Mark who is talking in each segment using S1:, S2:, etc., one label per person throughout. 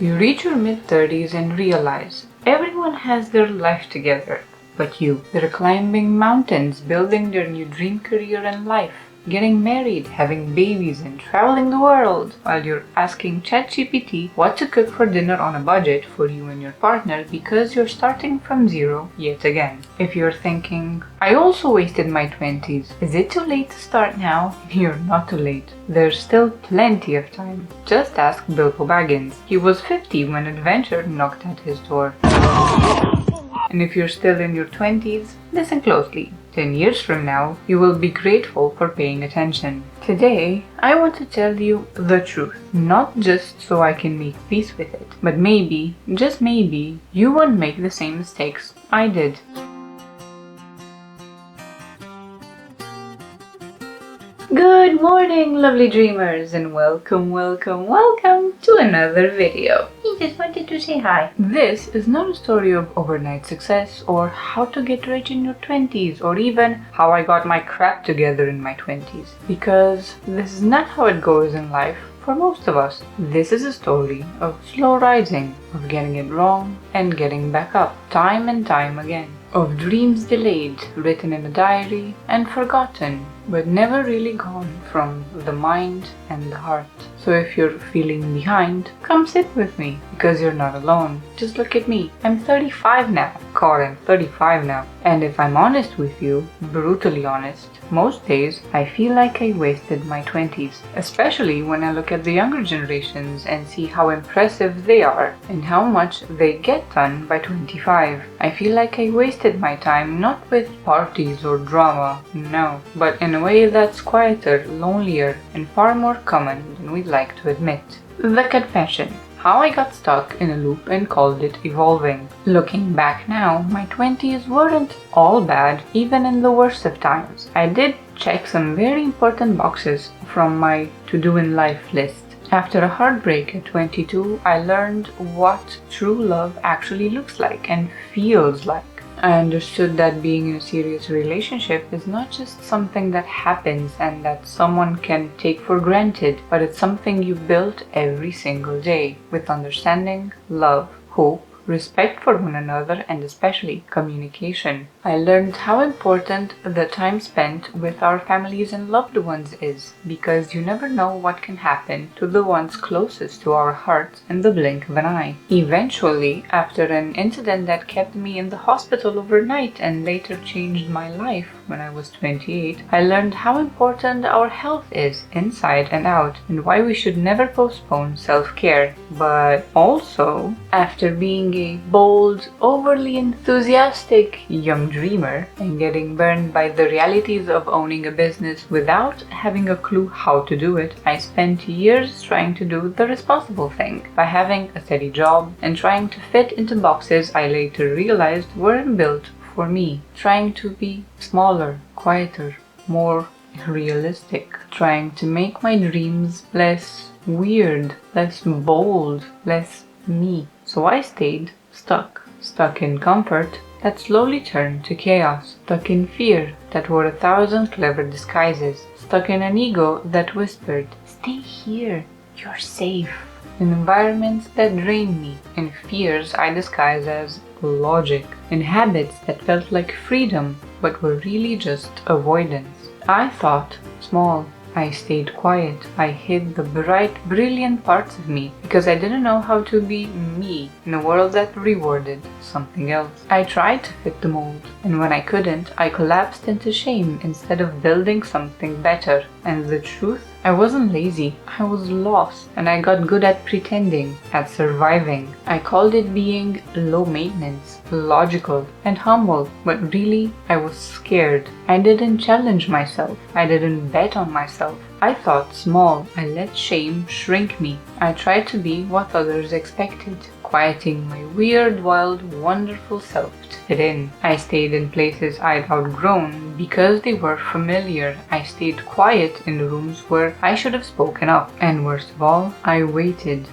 S1: You reach your mid-30s and realize everyone has their life together but you. They're climbing mountains, building their new dream career and life, getting married, having babies, and traveling the world, while you're asking ChatGPT what to cook for dinner on a budget for you and your partner because you're starting from zero yet again. If you're thinking, I also wasted my 20s, is it too late to start now? You're not too late. There's still plenty of time. Just ask Bilbo Baggins. He was 50 when adventure knocked at his door. And if you're still in your 20s, listen closely. 10 years from now, you will be grateful for paying attention. Today, I want to tell you the truth. Not just so I can make peace with it, but maybe, just maybe, you won't make the same mistakes I did. Good morning, lovely dreamers, and welcome to another video. I just wanted to say hi. This is not a story of overnight success or how to get rich in your 20s or even how I got my crap together in my 20s, because this is not how it goes in life for most of us. This is a story of slow rising, of getting it wrong and getting back up time and time again, of dreams delayed, written in a diary and forgotten, but never really gone from the mind and the heart. So if you're feeling behind, come sit with me, because you're not alone. Just look at me. I'm 35 now. God, I'm 35 now. And if I'm honest with you, brutally honest, most days I feel like I wasted my 20s, especially when I look at the younger generations and see how impressive they are and how much they get done by 25. I feel like I wasted my time not with parties or drama, no, but in a way that's quieter, lonelier, and far more common than we'd like to admit. The confession. How I got stuck in a loop and called it evolving. Looking back now, my 20s weren't all bad, even in the worst of times. I did check some very important boxes from my to-do in life list. After a heartbreak at 22, I learned what true love actually looks like and feels like. I understood that being in a serious relationship is not just something that happens and that someone can take for granted, but it's something you build every single day with understanding, love, hope, respect for one another, and especially communication. I learned how important the time spent with our families and loved ones is, because you never know what can happen to the ones closest to our hearts in the blink of an eye. Eventually, after an incident that kept me in the hospital overnight and later changed my life when I was 28, I learned how important our health is inside and out and why we should never postpone self-care. But also, after being a bold, overly enthusiastic young dreamer and getting burned by the realities of owning a business without having a clue how to do it, I spent years trying to do the responsible thing by having a steady job and trying to fit into boxes I later realized weren't built for me, trying to be smaller, quieter, more realistic, trying to make my dreams less weird, less bold, less me. So I stayed stuck in comfort that slowly turned to chaos, stuck in fear that wore 1,000 clever disguises, stuck in an ego that whispered, stay here, you're safe, in environments that drained me, in fears I disguised as logic, in habits that felt like freedom but were really just avoidance. I thought small. I stayed quiet. I hid the bright, brilliant parts of me because I didn't know how to be me in a world that rewarded something else. I tried to fit the mold, and when I couldn't, I collapsed into shame instead of building something better. And the truth, I wasn't lazy, I was lost, and I got good at pretending, at surviving. I called it being low maintenance, logical, and humble, but really, I was scared. I didn't challenge myself, I didn't bet on myself. I thought small, I let shame shrink me. I tried to be what others expected, quieting my weird, wild, wonderful self to fit in. I stayed in places I'd outgrown because they were familiar. I stayed quiet in the rooms where I should have spoken up. And worst of all, I waited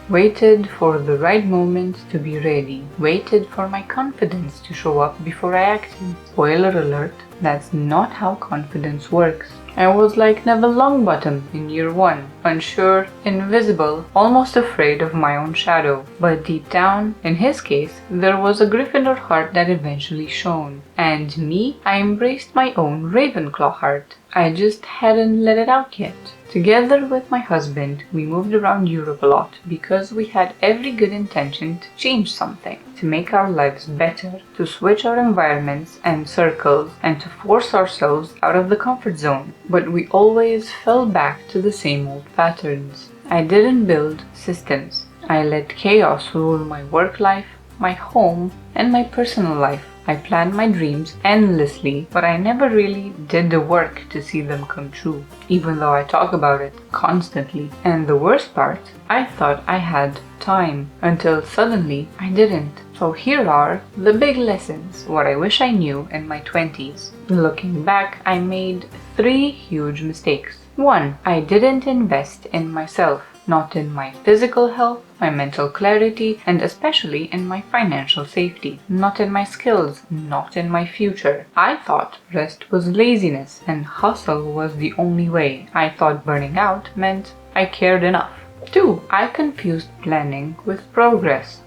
S1: for the right moment to be ready, waited for my confidence to show up before I acted. Spoiler alert, That's not how confidence works. I was like Neville Longbottom in year 1, unsure, invisible, almost afraid of my own shadow. But deep down, in his case, there was a Gryffindor heart that eventually shone. And me, I embraced my own Ravenclaw heart. I just hadn't let it out yet. Together with my husband, we moved around Europe a lot because we had every good intention to change something, to make our lives better, to switch our environments and circles, and to force ourselves out of the comfort zone. But we always fell back to the same old patterns. I didn't build systems. I let chaos rule my work life, my home, and my personal life. I planned my dreams endlessly, but I never really did the work to see them come true, even though I talk about it constantly. And the worst part, I thought I had time, until suddenly I didn't. So here are the big lessons, what I wish I knew in my 20s. Looking back, I made 3 huge mistakes. 1. I didn't invest in myself. Not in my physical health, my mental clarity, and especially in my financial safety. Not in my skills, not in my future. I thought rest was laziness and hustle was the only way. I thought burning out meant I cared enough. 2. I confused planning with progress.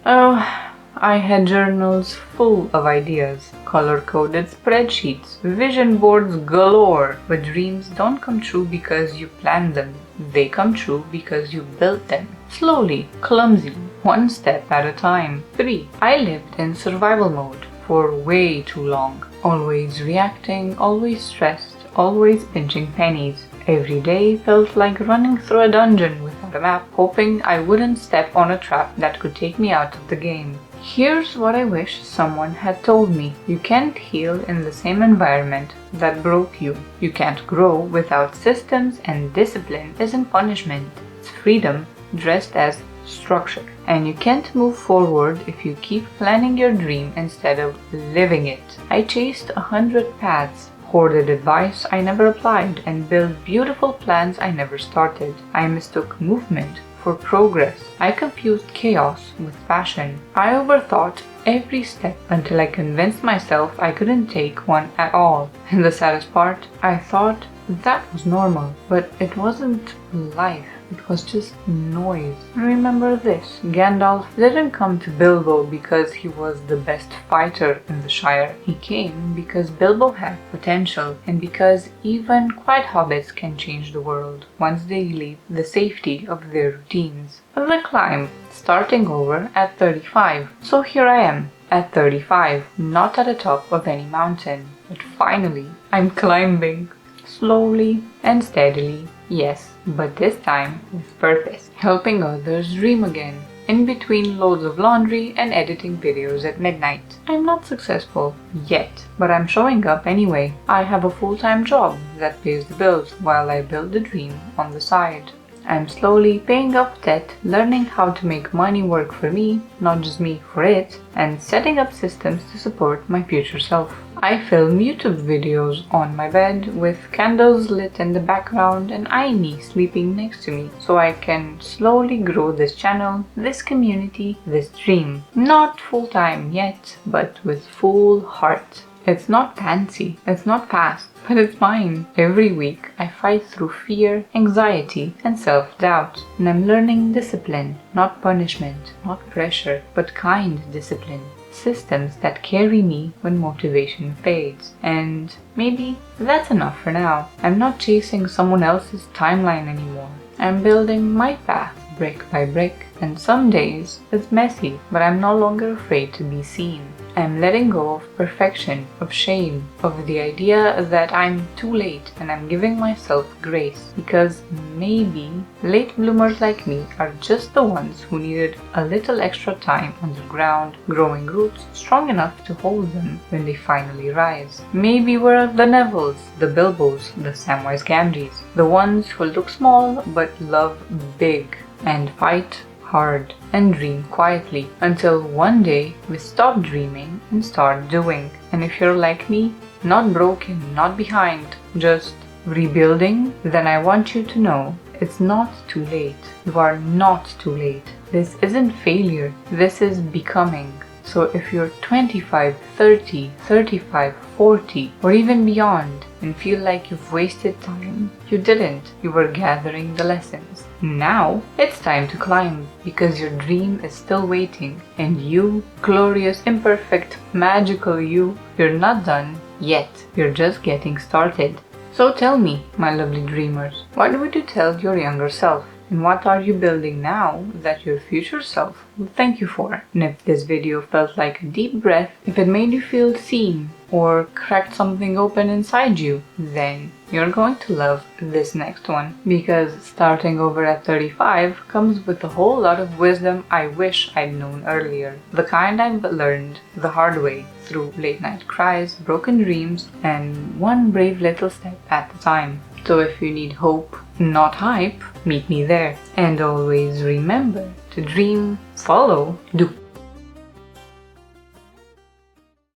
S1: I had journals full of ideas, color-coded spreadsheets, vision boards galore, but dreams don't come true because you planned them. They come true because you built them. Slowly, clumsy, one step at a time. 3. I lived in survival mode for way too long. Always reacting, always stressed, always pinching pennies. Every day felt like running through a dungeon without a map, hoping I wouldn't step on a trap that could take me out of the game. Here's what I wish someone had told me. You can't heal in the same environment that broke you. You can't grow without systems, and discipline isn't punishment. It's freedom dressed as structure. And you can't move forward if you keep planning your dream instead of living it. I chased 100 paths, hoarded advice I never applied, and built beautiful plans I never started. I mistook movement for progress. I confused chaos with passion. I overthought every step until I convinced myself I couldn't take one at all. And the saddest part, I thought that was normal, but it wasn't life. It was just noise. Remember this, Gandalf didn't come to Bilbo because he was the best fighter in the Shire. He came because Bilbo had potential, and because even quiet hobbits can change the world once they leave the safety of their routines. The climb, starting over at 35. So here I am, at 35, not at the top of any mountain, but finally I'm climbing. Slowly and steadily, yes, but this time with purpose, helping others dream again, in between loads of laundry and editing videos at midnight. I'm not successful yet, but I'm showing up anyway. I have a full-time job that pays the bills while I build the dream on the side. I'm slowly paying off debt, learning how to make money work for me, not just me for it, and setting up systems to support my future self. I film YouTube videos on my bed with candles lit in the background and Aini sleeping next to me, so I can slowly grow this channel, this community, this dream. Not full-time yet, but with full heart. It's not fancy, it's not fast, but it's mine. Every week I fight through fear, anxiety, and self-doubt. And I'm learning discipline, not punishment, not pressure, but kind discipline. Systems that carry me when motivation fades. And maybe that's enough for now. I'm not chasing someone else's timeline anymore. I'm building my path brick by brick. And some days it's messy, but I'm no longer afraid to be seen. I'm letting go of perfection, of shame, of the idea that I'm too late, and I'm giving myself grace, because maybe late bloomers like me are just the ones who needed a little extra time underground, growing roots strong enough to hold them when they finally rise. Maybe we're the Nevilles, the Bilbos, the Samwise Gamgees, the ones who look small but love big and fight hard and dream quietly until one day we stop dreaming and start doing. And if you're like me, not broken, not behind, just rebuilding, then I want you to know it's not too late. You are not too late. This isn't failure. This is becoming. So if you're 25, 30, 35, 40, or even beyond and feel like you've wasted time, you didn't. You were gathering the lessons. Now it's time to climb, because your dream is still waiting, and you, glorious, imperfect, magical you, you're not done yet. You're just getting started. So tell me, my lovely dreamers, what would you tell your younger self? And what are you building now that your future self will thank you for? And if this video felt like a deep breath, if it made you feel seen or cracked something open inside you, then you're going to love this next one. Because starting over at 35 comes with a whole lot of wisdom I wish I'd known earlier. The kind I've learned the hard way through late night cries, broken dreams, and one brave little step at a time. So if you need hope, not hype, meet me there. And always remember to dream, follow, do.